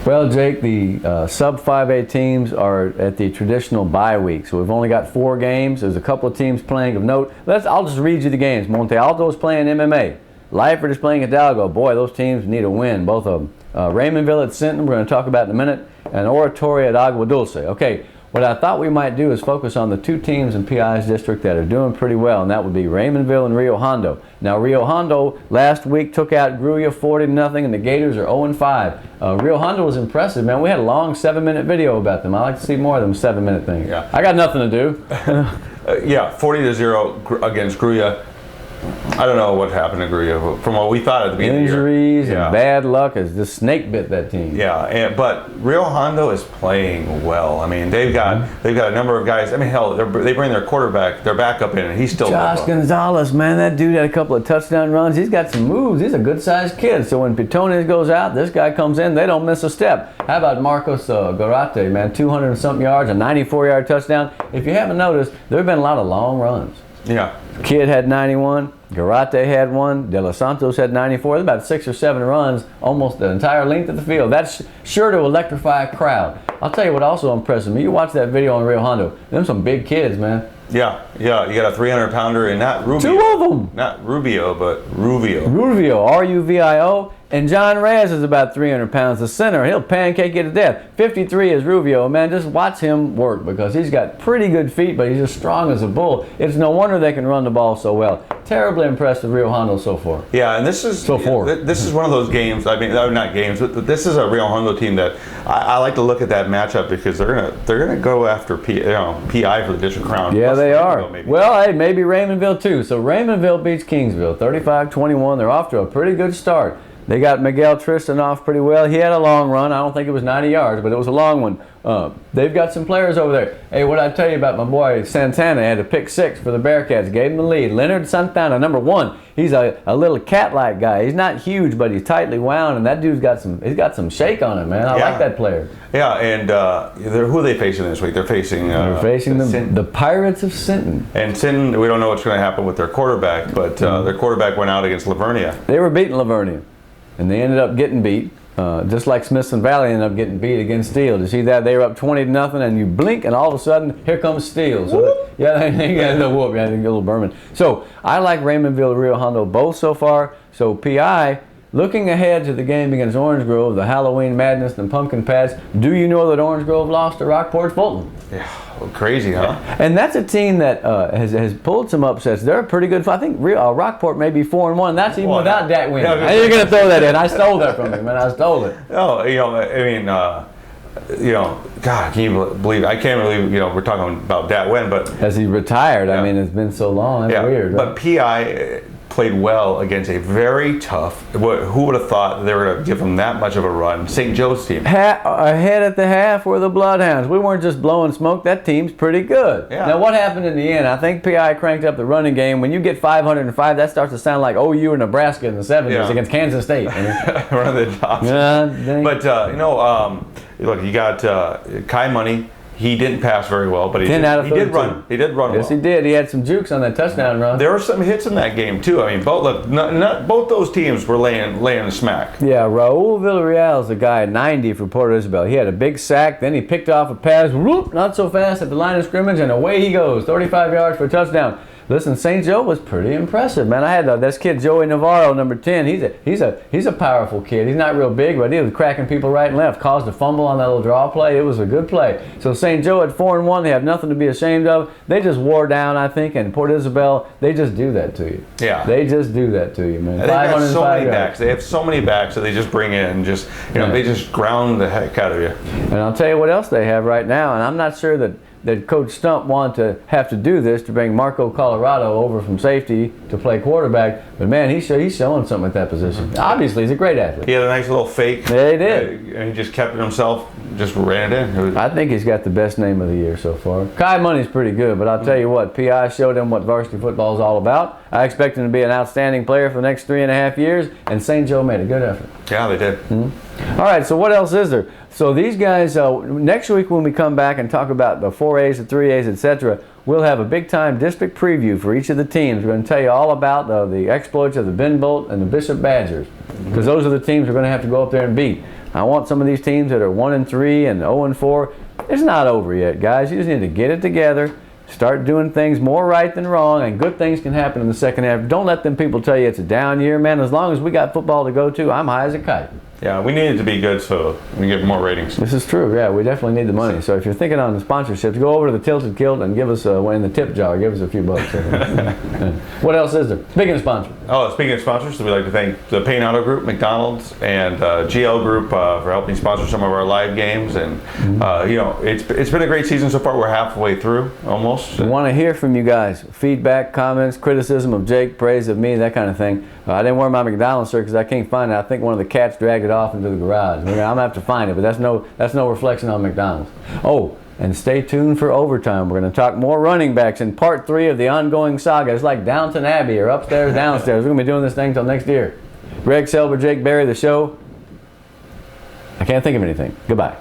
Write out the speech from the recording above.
Well, Jake, the sub-5A teams are at the traditional bye week, so we've only got 4 games. There's a couple of teams playing of note. I'll just read you the games. Monte Alto is playing MMA. Lyford is playing Hidalgo. Boy, those teams need a win, both of them. Raymondville at Sinton, we're going to talk about in a minute, and Oratoria at Agua Dulce. Okay, what I thought we might do is focus on the 2 teams in PI's district that are doing pretty well, and that would be Raymondville and Rio Hondo. Now, Rio Hondo last week took out Gruya 40-0, and the Gators are 0-5. Rio Hondo was impressive, man. We had a long 7-minute video about them. I like to see more of them 7-minute things. Yeah. I got nothing to do. Yeah, 40-0 against Gruya. I don't know what happened to Gruya from what we thought at the beginning Injuries of the year. and bad luck as the snake bit that team. Yeah, but Rio Hondo is playing well. I mean, they've got a number of guys. I mean, hell, they bring their quarterback, their backup in, and he's still Josh Gonzalez, man, that dude had a couple of touchdown runs. He's got some moves. He's a good-sized kid. So when Pitones goes out, this guy comes in. They don't miss a step. How about Marcos Garate, man, 200-something yards, a 94-yard touchdown. If you haven't noticed, there have been a lot of long runs. Yeah. Kid had 91. Garate had 1. De Los Santos had 94. There's about 6 or 7 runs, almost the entire length of the field. That's sure to electrify a crowd. I'll tell you what also impressed me. You watch that video on Rio Hondo. Them some big kids, man. Yeah. You got a 300-pounder, and not Rubio. 2 of them. Not Rubio, but Ruvio. Ruvio, R-U-V-I-O. And John Reyes is about 300 pounds, the center. He'll pancake you to death. 53 is Ruvio. Man, just watch him work because he's got pretty good feet, but he's as strong as a bull. It's no wonder they can run the ball so well. Terribly impressed with Rio Hondo so far. Yeah, and this is one of those games. I mean, not games, but this is a Rio Hondo team that I like to look at that matchup because they're gonna go after PI for the district crown. Yeah, Plus they are. maybe. Well, hey, maybe Raymondville too. So Raymondville beats Kingsville 35-21. They're off to a pretty good start. They got Miguel Tristan off pretty well. He had a long run. I don't think it was 90 yards, but it was a long one. They've got some players over there. Hey, what I tell you about my boy Santana, had a pick 6 for the Bearcats, gave him the lead. Leonard Santana, number 1. He's a little cat-like guy. He's not huge, but he's tightly wound, and that dude's got some shake on him, man. I like that player. Yeah, and who are they facing this week? They're facing the Pirates of Sinton. And Sinton, we don't know what's going to happen with their quarterback, but their quarterback went out against Lavernia. They were beating Lavernia. And they ended up getting beat, just like Smithson Valley ended up getting beat against Steele. You see that? They were up 20-0, and you blink, and all of a sudden, here comes Steele. So they got a whoop. Yeah, a little Berman. So I like Raymondville, Rio Hondo both so far. So PI, looking ahead to the game against Orange Grove, the Halloween Madness and Pumpkin Patch. Do you know that Orange Grove lost to Rockport Fulton? Yeah, crazy, huh? And that's a team that has pulled some upsets. They're a pretty good. I think Rockport may be 4-1. That's even without Dak winning. You're going to throw that in. I stole that from him, man. I stole it. Oh, God, can you believe? I can't believe we're talking about Dak Wynn, but has he retired? I mean, it's been so long. That's weird. Right? But PI played well against a very tough. Who would have thought they were going to give them that much of a run? St. Joe's team. Ahead at the half were the Bloodhounds. We weren't just blowing smoke. That team's pretty good. Yeah. Now, what happened in the end? I think PI cranked up the running game. When you get 505, that starts to sound like OU and Nebraska in the 70s against Kansas State. One of the tops. Look, you got Kai Money. He didn't pass very well, but he did run. He did run well. Yes, he did. He had some jukes on that touchdown run. There were some hits in that game too. I mean, both those teams were laying smack. Yeah, Raul Villarreal is the guy at 90 for Port Isabel. He had a big sack, then he picked off a pass, whoop, not so fast at the line of scrimmage, and away he goes, 35 yards for a touchdown. Listen, St. Joe was pretty impressive, man. I had this kid Joey Navarro, number 10. He's a powerful kid. He's not real big, but he was cracking people right and left. Caused a fumble on that little draw play. It was a good play. So St. Joe at 4-1. They have nothing to be ashamed of. They just wore down, I think, and Port Isabel. They just do that to you. Yeah. They just do that to you, man. They have so many backs. They have so many backs that they just bring in and just they just ground the heck out of you. And I'll tell you what else they have right now, and I'm not sure that Coach Stump wanted to have to do this to bring Marco Colorado over from safety to play quarterback. But, man, he's showing something at that position. Obviously, he's a great athlete. He had a nice little fake. Yeah, he did. And he just kept it himself, just ran it in. I think he's got the best name of the year so far. Kai Money's pretty good, but I'll tell you what, PI showed him what varsity football is all about. I expect him to be an outstanding player for the next 3.5 years, and St. Joe made a good effort. Yeah, they did. Mm-hmm. All right, so what else is there? So these guys, next week when we come back and talk about the 4As, the 3As, etc., we'll have a big-time district preview for each of the teams. We're going to tell you all about the exploits of the Ben Bolt and the Bishop Badgers, because those are the teams we're going to have to go up there and beat. I want some of these teams that are 1-3 and 0-4. It's not over yet, guys. You just need to get it together. Start doing things more right than wrong, and good things can happen in the second half. Don't let them people tell you it's a down year, man. As long as we got football to go to, I'm high as a kite. Yeah, we need it to be good so we get more ratings. This is true. Yeah, we definitely need the money. So if you're thinking on the sponsorships, go over to the Tilted Kilt and give us in the tip jar. Give us a few bucks. What else is there? Speaking of sponsors. Oh, speaking of sponsors, we'd like to thank the Payne Auto Group, McDonald's, and GL Group for helping sponsor some of our live games. And it's been a great season so far. We're halfway through, almost. We want to hear from you guys. Feedback, comments, criticism of Jake, praise of me, that kind of thing. I didn't wear my McDonald's shirt because I can't find it. I think one of the cats dragged it off into the garage. I'm gonna have to find it, but that's no reflection on McDonald's. Oh, and stay tuned for overtime. We're going to talk more running backs in part 3 of the ongoing saga. It's like Downton Abbey or upstairs, downstairs. We're going to be doing this thing until next year. Greg Selber, Jake Berry, the show. I can't think of anything. Goodbye.